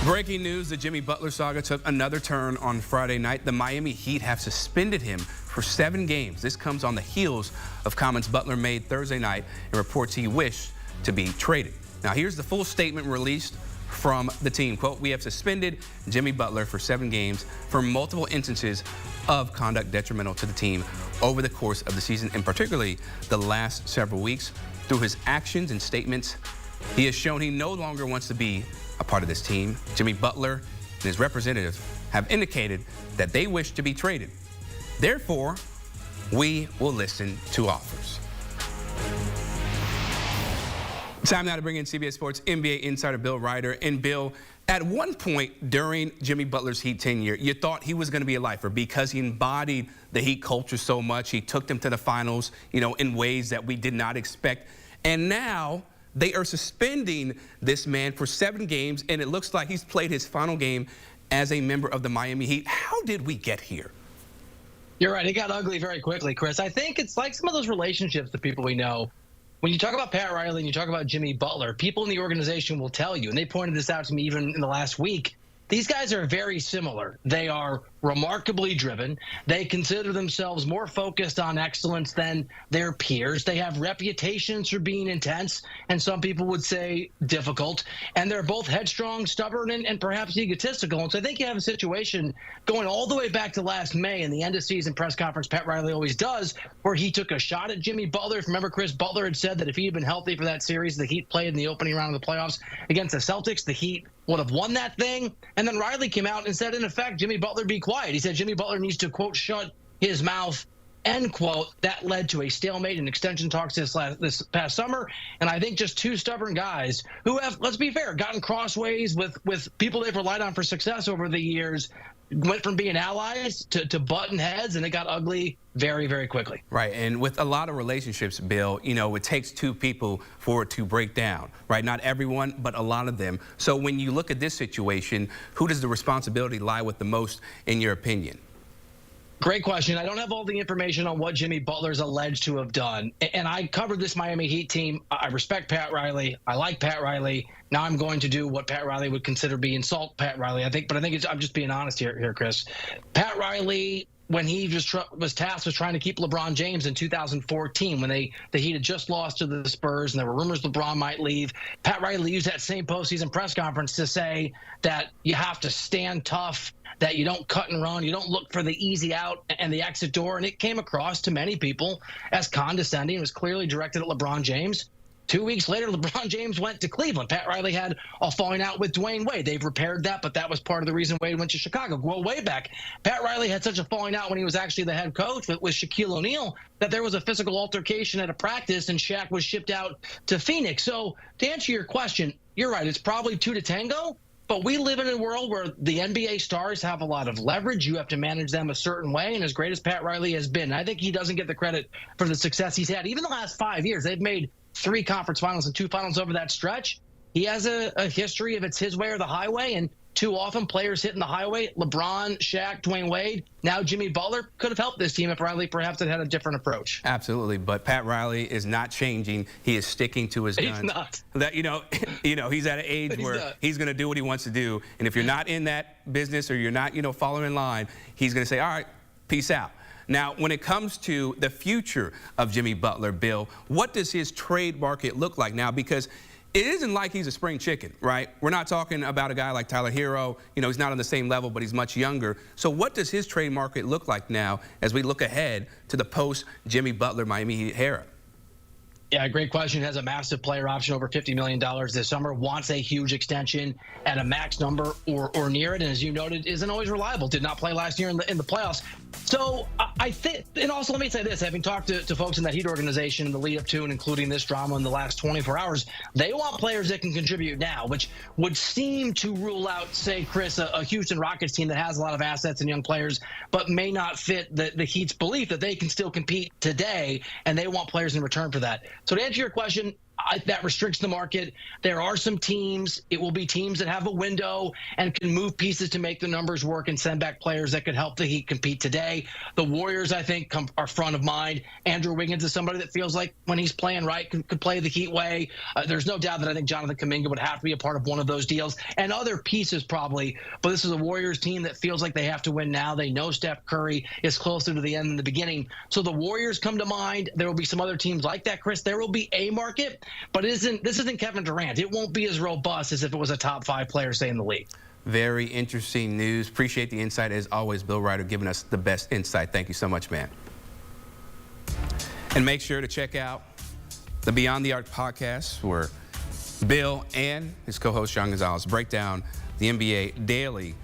Breaking news, the Jimmy Butler saga took another turn on Friday night. The Miami Heat have suspended him for 7 games. This comes on the heels of comments Butler made Thursday night and reports he wished to be traded. Now, here's the full statement released from the team. Quote, "We have suspended Jimmy Butler for 7 games for multiple instances of conduct detrimental to the team over the course of the season, and particularly the last several weeks. Through his actions and statements, he has shown he no longer wants to be a part of this team. Jimmy Butler and his representatives have indicated that they wish to be traded. Therefore, we will listen to offers." Time now to bring in CBS Sports NBA insider Bill Reiter. And Bill, at one point during Jimmy Butler's Heat tenure, you thought he was going to be a lifer because he embodied the Heat culture so much. He took them to the finals, in ways that we did not expect. And now they are suspending this man for 7 games, and it looks like he's played his final game as a member of the Miami Heat. How did we get here? You're right. It got ugly very quickly, Chris. I think it's like some of those relationships that people we know. When you talk about Pat Riley and you talk about Jimmy Butler, people in the organization will tell you, and they pointed this out to me even in the last week, these guys are very similar. They are remarkably driven. They consider themselves more focused on excellence than their peers. They have reputations for being intense, and some people would say difficult. And they're both headstrong, stubborn, and perhaps egotistical. And so I think you have a situation going all the way back to last May in the end-of-season press conference Pat Riley always does, where he took a shot at Jimmy Butler. If you remember, Chris, Butler had said that if he had been healthy for that series the Heat played in the opening round of the playoffs against the Celtics, the Heat would have won that thing. And then Riley came out and said, in effect, Jimmy Butler be quiet. He said Jimmy Butler needs to, quote, shut his mouth, end quote. That led to a stalemate in extension talks this past summer. And I think just 2 stubborn guys who have, let's be fair, gotten crossways with people they've relied on for success over the years, went from being allies to button heads, and it got ugly very, very quickly. Right, and with a lot of relationships, Bill, it takes 2 people for it to break down, right? Not everyone, but a lot of them. So when you look at this situation, who does the responsibility lie with the most, in your opinion? Great question. I don't have all the information on what Jimmy Butler's alleged to have done. And I covered this Miami Heat team. I respect Pat Riley. I like Pat Riley. Now I'm going to do what Pat Riley would consider be insult Pat Riley. I'm just being honest here, Chris. Pat Riley, when he was tasked with trying to keep LeBron James in 2014, when the Heat had just lost to the Spurs and there were rumors LeBron might leave, Pat Riley used that same postseason press conference to say that you have to stand tough, that you don't cut and run, you don't look for the easy out and the exit door. And it came across to many people as condescending. It was clearly directed at LeBron James. 2 weeks later, LeBron James went to Cleveland. Pat Riley had a falling out with Dwayne Wade. They've repaired that, but that was part of the reason Wade went to Chicago. Go way back. Pat Riley had such a falling out when he was actually the head coach with Shaquille O'Neal that there was a physical altercation at a practice, and Shaq was shipped out to Phoenix. So to answer your question, you're right. It's probably 2 to tango. But we live in a world where the NBA stars have a lot of leverage. You have to manage them a certain way. And as great as Pat Riley has been, I think he doesn't get the credit for the success he's had. Even the last 5 years, they've made 3 conference finals and 2 finals over that stretch. He has a history of it's his way or the highway. And too often players hitting the highway, LeBron, Shaq, Dwayne Wade, now Jimmy Butler, could have helped this team if Riley perhaps had a different approach. Absolutely, but Pat Riley is not changing. He is sticking to his guns. He's not. That he's at an age where he's going to do what he wants to do, and if you're not in that business or you're not following in line, he's going to say, all right, peace out. Now, when it comes to the future of Jimmy Butler, Bill, what does his trade market look like now? Because it isn't like he's a spring chicken, right? We're not talking about a guy like Tyler Hero. He's not on the same level, but he's much younger. So what does his trade market look like now as we look ahead to the post-Jimmy Butler Miami Heat era? Yeah, great question. Has a massive player option over $50 million this summer, wants a huge extension at a max number or near it, and as you noted, isn't always reliable. Did not play last year in the playoffs. So I think, and also let me say this, having talked to folks in that Heat organization in the lead up to and including this drama in the last 24 hours, they want players that can contribute now, which would seem to rule out, say, Chris, a Houston Rockets team that has a lot of assets and young players, but may not fit the Heat's belief that they can still compete today, and they want players in return for that. So to answer your question, that restricts the market. There are some teams, it will be teams that have a window and can move pieces to make the numbers work and send back players that could help the Heat compete today. The Warriors, I think, are front of mind. Andrew Wiggins is somebody that feels like when he's playing right, could play the Heat way. There's no doubt that I think Jonathan Kuminga would have to be a part of one of those deals, and other pieces probably. But this is a Warriors team that feels like they have to win now. They know Steph Curry is closer to the end than the beginning. So the Warriors come to mind. There will be some other teams like that, Chris. There will be a market, but this isn't Kevin Durant. It won't be as robust as if it was a top 5 player, say, in the league. Very interesting news. Appreciate the insight, as always, Bill Reiter, giving us the best insight. Thank you so much, man. And make sure to check out the Beyond the Arc podcast, where Bill and his co-host Sean Gonzalez break down the NBA daily,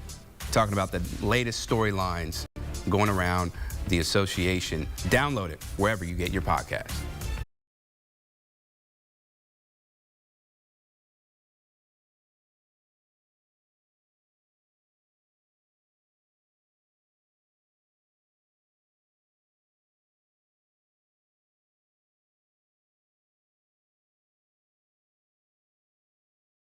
talking about the latest storylines going around the association. Download it wherever you get your podcasts.